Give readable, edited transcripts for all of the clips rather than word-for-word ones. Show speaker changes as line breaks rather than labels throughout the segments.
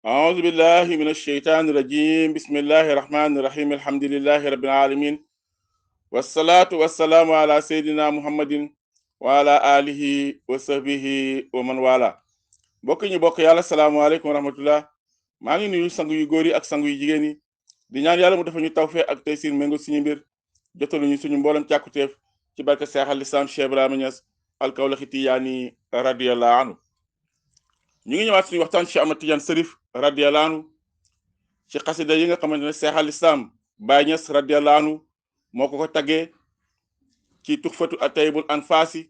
أعوذ بالله من الشيطان الرجيم بسم الله الرحمن الرحيم الحمد لله رب العالمين والصلاة والسلام على سيدنا محمد وعلى آله وصحبه ومن والاه mbokk ñu bokk yàlla salaamaaleykum wa rahmatullah maa ngi nuyu sang yu góor yi ak sang yu jigéen yi di ñaan yàlla mu dafa ñu tawfeex ak taysiir méngo suñu mbir jotaluñu suñu mboolem càkkuteef ci barke Seex al Islaam Cheikh Ibrahima Niass al Kawlaxi Tijaani radiyallahu anhu ñu ngi ñëwaat suñu waxtaan Cheikh Ahmad Tidiane Cherif radiyallahu anhu ci xasida yi nga xamante ne Seex al Islaam Baay Ñas radiyallahu anhu moo ko taggee ci tuxfatu ataybul anfaasi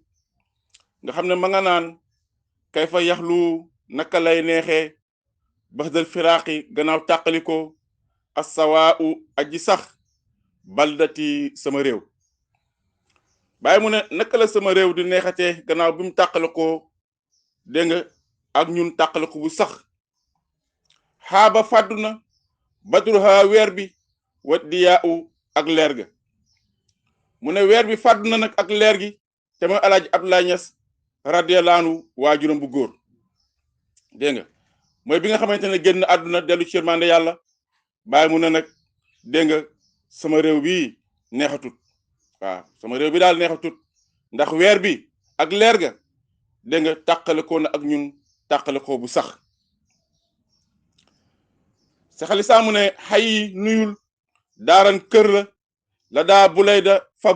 nga xam ne ma nga naan kay fa yaxlu naka lay neexee baxdal firaaqi gannaaw tàqaliko assawaa'u aji sax baldati sama réew bàyyi mu ne naka la sama réew di neexatee gannaaw bi mu tàqalikoo dégg nga ak ñun tàqaliko bu sax xaaba fàddu na badruha weer bi wat diyaa ak leer ga mu ne weer bi fàddu na nag ak leer gi te mooy alaaji Abdoulaye Niass radiyallahu anhu waajuram bu góor dégg nga mooy bi nga xamante ne génn àdduna dellu ci yërmande yàlla bàyyi mu ne nag dégg nga sama réew bi neexatut waaw sama réew bi daal neexatut ndax weer bi ak leer ga dégg nga tàqalikoo na ak ñun tàqalikoo bu sax sa xalisaa mu ne xay nuyul daaran kër la daa Bulayda fa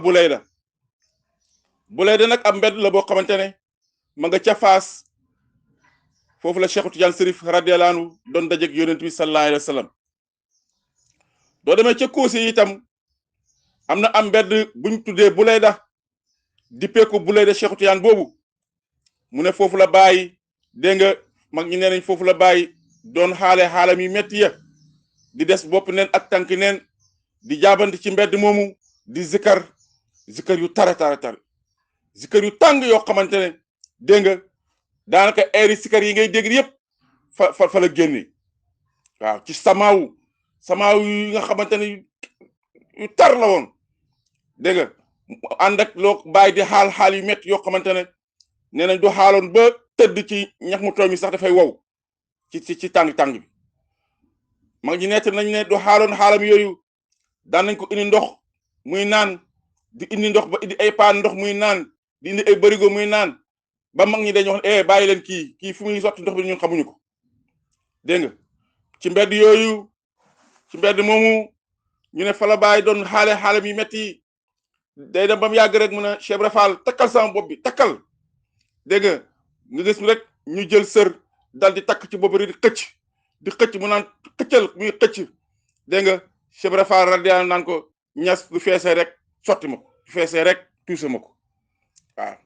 Bulayda nag ab mbedd la boo xamante ne ma nga ca Faas foofu la Cheikh Tidiane Cherif radiyallahu anhu doon dajeek yonent bi sallallahu alayhi wa sallam doo demee ca Koosi itam am na am mbedd buñ tuddee Bulayda dippeeku Bulayda Cheikh Tidiane boobu mu ne foofu la bàyyi dégg nga mag ñi nee nañ foofu la bàyyi doon xaalam yi metti ya di des bopp neen ak tànk neen di jaabante ci mbedd moomu di zikar yu tar zikar yu tàng yoo xamante ne dégg nga daanaka airi zikar yi ngay dégg yëpp fa la génne waaw ci samaaw yi nga xamante ne yu tar la woon dégg nga ànd ak loo bàyyi di xaal yu métti yoo xamante ne nee nañ du xaaloon ba tëdd ci ñax mu tooy mi sax dafay wow ci tàng bi mag ñi nett nañ ne du xaalam yooyu daan nañ ko indi ndox muy naan di indi ndox ba indi ay paan ndox muy naan di indi ay barigo muy naan ba mag ñi dañu wax bàyyi leen kii fu muy sotti ndox bi ñun xamuñu ko dégg nga ci mbedd yooyu ci mbedd moomu ñu ne fa la bàyyi doon xaalam yi metti day dem ba mu yàgg rek mu ne Cheikh Ibra Fall takkal sama bopp bi takkal dégg nga gis rek ñu jël sër dal di takk ci bopp bi di xëcc mu naan xëccal muy xëcc dégg nga Cheikh Ibra Fall radiyallahu naan ko Ñas du feesee rek sotti ma ko du feesee rek tuuse ma ko waaw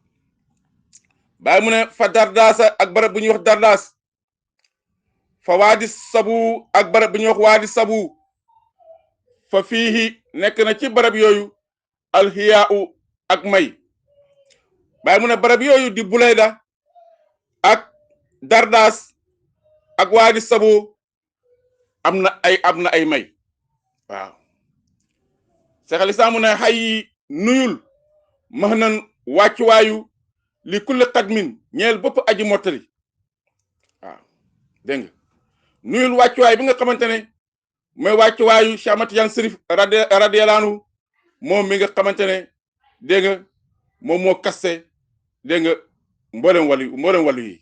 bàyyi mu ne fa dardaasa ak barab bu ñuy wax dardaas fa waadi sabu ak barab bu ñuy wax waadi sabu fa fiihi nekk na ci barab yooyu alxiyaau ak may bàyyi mu ne barab yooyu di Bulayda ak dardaas ak waadi sabu am na ay may waaw Seex al Islaam mu ne xay nuyul max nan wàccuwaayu li kulli xadmin ñeel bopp aji mottali waaw dégg nga nuyul wàccuwaay bi nga xamante ne mooy wàccuwaayu Cheikh Ahmad Tidiane Cherif radiyallahu anhu moom mi nga xamante ne dégg nga moom moo kaste dégg nga mboolem wàllu yi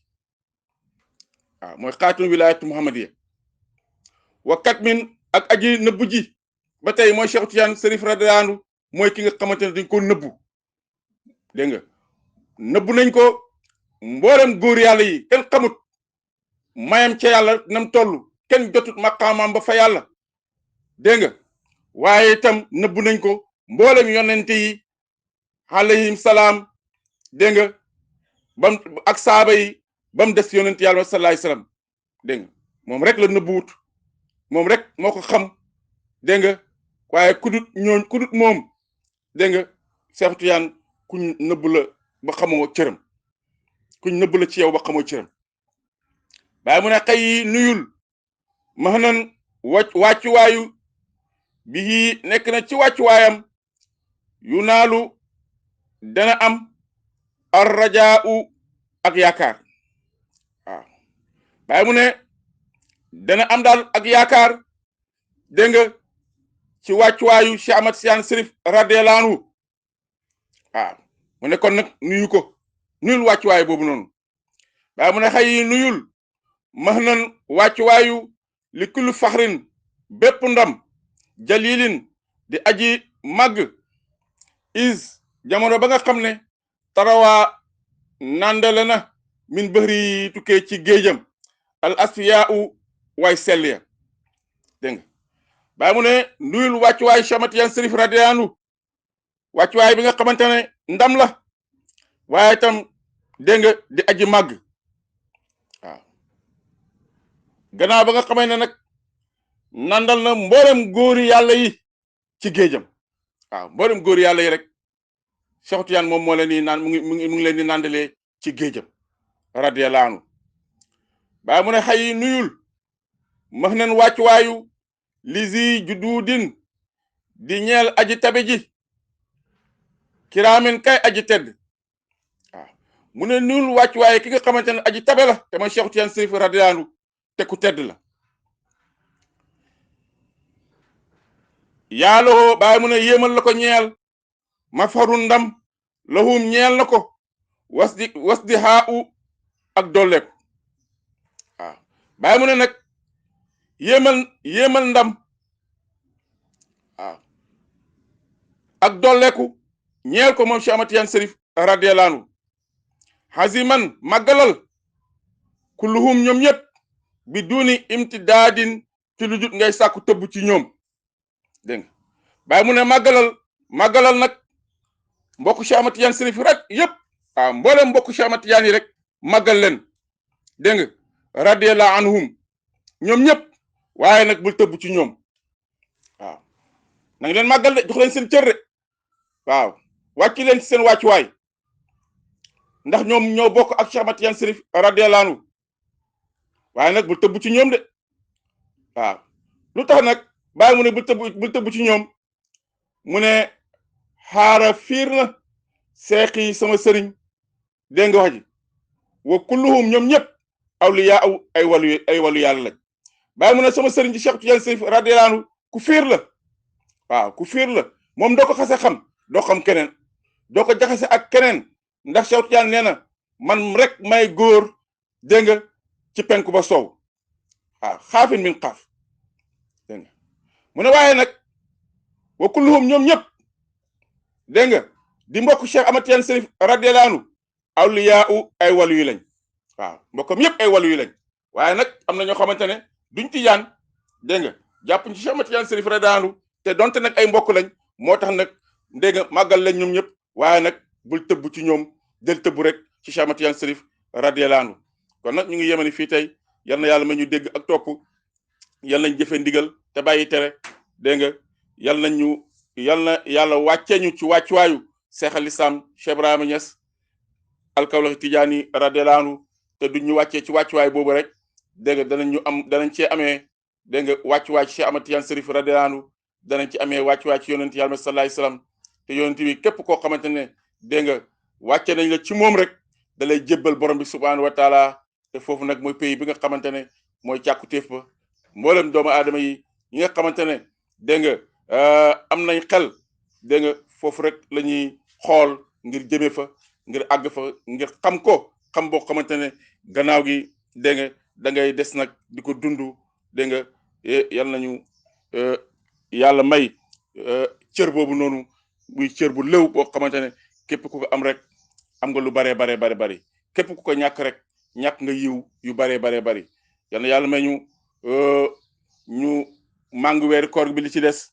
waaw mooy xaatun wilaayatu muhammadiya wa katmin ak aji nëbbu ji ba tey mooy Cheikh Tidiane Cherif radiyallahu anhu mooy ki nga xamante ne dañ ko nëbbu dégg nga nëbbu nañ ko mboolem góor yàlla yi kenn xamut mayam ca yàlla nam toll kenn jotut maqaamam ba fa yàlla dégg nga waaye itam nëbbu nañ ko mboolem yonente yi alayhim salaam dégg nga bam ak saaba yi ba mu des yonente yàlla sallallahu alayhi wasallam dégg nga moom rek la nëbbuwut moom rek moo ko xam dégg nga waaye kudut moom dégg nga Cheikh Tidiane kuñ nëbb la ba xamoo cëram kuñ nëbb la ci yow ba xamoo cëram waaye mu ne xëy nuyul max nan wàccuwaayu bi nekk na ci wàccuwaayam yu naalu dana am ar rajaau ak yaakaar waaw waaye mu ne dana am daal ak yaakaar dégg nga ci wàccuwaayu Cheikh Ahmad Tidiane Chérif radiyallahu anhu waaw mu ne kon nag nuyu ko nuyul wàccuwaay boobu noonu waaye mu ne xëy nuyul max nan wàccuwaayu li kullu faxrin bépp ndam jalilin di aji màgg is jamono ba nga xam ne tarawaa nandale na min bëri tukkee ci géejam al asfiya u waay sell ya dégg nga bàyyi mu ne nuyul wàccuwaay Cheikh Ahmad Tidiane Chérif radiyallahu anhu wàccuwaay bi nga xamante ne ndam la waaye itam dégg nga di aji màgg waaw gannaaw ba nga xamee ne nag nandal na mboolem góori yàlla yi ci géejam waaw mboolem góori yàlla yi rek Cheikh Tidiane moom moo leen di naan mu ngi leen di nandalee ci géejam radiyallahu anhu bàyyi mu ne xëy nuyul max nen wàccuwaayu lisi juduudin di ñeel aji tabe ji kiraamin kay aji tedd waaw mu ne nuyul wàccuwaayu ki nga xamante ne aji tabe la te mooy Cheikh Tidiane Chérif radiyallahu anhu te ku tedd la yaaloo bàyyi mu ne yéemal la ko ñeel ma faru ndam lahum ñeel na ko was di xaa ak dolleeku waaw bàyyi mu ne nag yéemal ndam waaw ak dolleeku ñeel ko moom Cheikh Ahmad Tidiane Chérif radiyallahu anhu haziman màggalal kulluhum ñoom ñëpp bi duni imtidaadin ci lu jut ngay sàkku tëbb ci ñoom dégg nga bàyyi mu ne màggalal nag mbokku Cheikh Ahmad Tidiane Chérif rek yëpp waaw mboolem mbokku Cheikh Ahmad Tidiane yi rek màggal leen dégg nga radiyallahu anhum ñoom ñëpp waaye nag bul tëbb ci ñoom waaw na nga leen màggal de jox leen seen cër de waaw wàcc leen ci seen wàccuwaay ndax ñoom ñoo bokk ak Cheikh Ahmad Tidiane Chérif radiyallahu anhu waaye nag bul tëbb ci ñoom de waaw lu tax nag bàyyi mu ne bul tëbb ci ñoom mu ne xaara fiir na seexi sama sëriñ dégg nga wax ji wa kulluhum ñoom ñëpp awliya aw ay walu yàlla lañ bàyyi mu ne sama sëriñ ci Cheikh Tidiane Chérif radiyallahu anhu ku fiir la waaw ku fiir la moom doo ko xase xam doo xam keneen doo ko jaxase ak keneen ndax Cheikh Tidiane nee na man rek may góor dégg nga ci penku ba soow waaw xaafin min xaaf dégg nga mu ne waaye nag wa kulluhum ñoom ñëpp dégg nga di mbokk Cheikh Ahmad Tidiane Chérif radiyallahu anhu awliya ay walu yu lañ waaw mbokkam yëpp ay walu yu lañ waaye nag am na ñoo xamante ne duñ tijaan dégg nga jàpp ci Cheikh Ahmad Tidiane Chérif radiyallahu anhu te donte nag ay mbokk lañ moo tax nag dégg nga màggal lañ ñoom ñëpp waaye nag bul tëbb ci ñoom del tëbb rek ci Cheikh Ahmad Tidiane Chérif radiyallahu anhu kon nag ñu ngi yemani fii tey yal na yàlla ma ñu dégg ak topp yal nañ jëfe ndigal te bàyyi tere dégg nga yal na yàlla wàccee ñu ci wàccuwaayu Cheikh al Islam Cheikh Ibrahima Niass alkawlax Tijaani radiyallahu anhu te duñ ñu wàccee ci wàccuwaay boobu rek dégg nga danañ cee amee dégg nga wàccuwaay ci Cheikh Ahmad Tidiane Chérif radiyallahu anhu danañ ci amee wàccuwaay ci yonent yàlla sallallahu alayhi wasallam te yonent bi képp koo xamante ne dégg nga wàcce nañ la ci moom rek da lay jébbal borom bi subhaanahu wa taala te foofu nag mooy pays bi nga xamante ne mooy càkkutéef ba mboolem doomu aadama yi nga xamante ne dégg nga am nañ xel dégg nga foofu rek la ñuy xool ngir jëme fa ngir àgg fa ngir xam ko xam boo xamante ne gannaaw gi dégg nga da ngay des nag di ko dund dégg nga yal nañu yàlla may cër boobu noonu muy cër bu lëw boo xamante ne képp ku ko am rek am nga lu baree bari képp ku ko ñàkk rek ñàkk nga yiw yu baree bari yal na yàlla may ñu màng weeri koor bi li ci des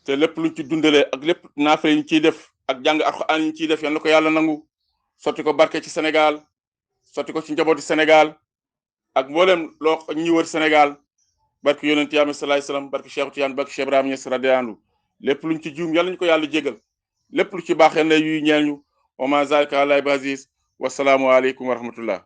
te lépp luñ ci dundalee ak lépp naafale yi ñu ciy def ak jàng alxuraan yi ñu ciy def yal na ko yàlla nangu sotti ko barke ci Sénégal sotti ko ci njabooti Sénégal ak mboolem loo ñi wër Sénégal barke yonent Yàlla sallallahu alayhi wasallam barke Cheikh Tidiane barke Cheikh Ibrahima Niass radiyallahu anhu lépp luñ ci juum yàlla ñu ko yàlla jégal lépp lu ci baax yal na yuy ñeel ñu wa ma zalika ala bi aziz wasalaamu aleykum wa rahmatullah